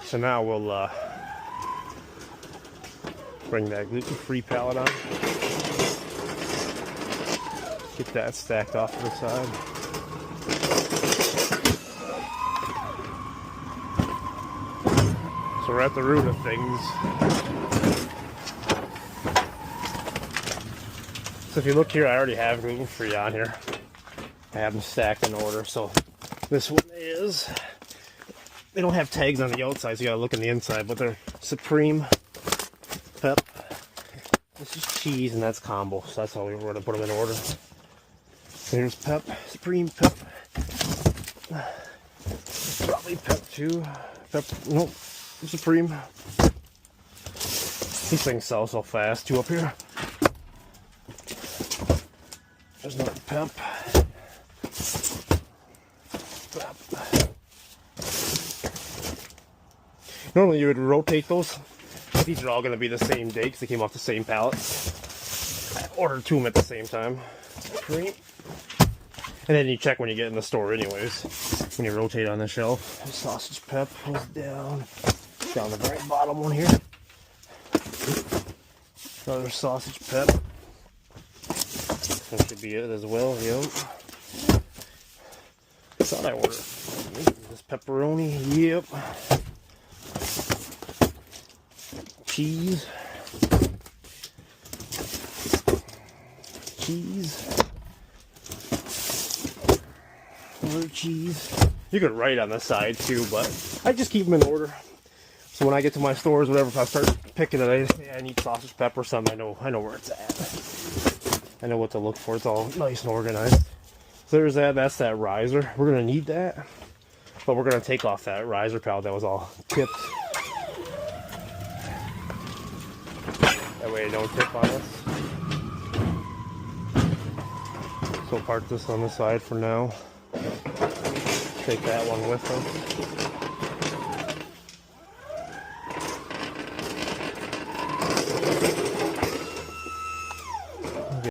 So now we'll bring that gluten-free pallet on. Get that stacked off to the side. So we're at the root of things. So if you look here, I already have gluten-free on here. I have them stacked in order. So this one is, they don't have tags on the outside, so you gotta look on the inside, but they're Supreme Pep. This is cheese, and that's combo, so that's how we were to put them in order. Here's Pep, Supreme Pep. Probably Pep too. Pep, nope, Supreme. These things sell so fast. Two up here. There's another Pep. Pep. Normally you would rotate those. These are all going to be the same day because they came off the same pallet. I ordered two of them at the same time. Great. And then you check when you get in the store anyways. When you rotate on the shelf. The sausage Pep was down the very bottom one here. Another sausage Pep. That should be it as well, yep. I thought I ordered this pepperoni, yep. Cheese. Other cheese. You could write on the side too, but I just keep them in order. So when I get to my stores, whatever, if I start picking it, I need sausage pepper or something. I know where it's at. I know what to look for. It's all nice and organized. So there's that. That's that riser. We're gonna need that, but we're gonna take off that riser pallet that was all tipped. That way it don't tip on us. So park this on the side for now. Take that one with us.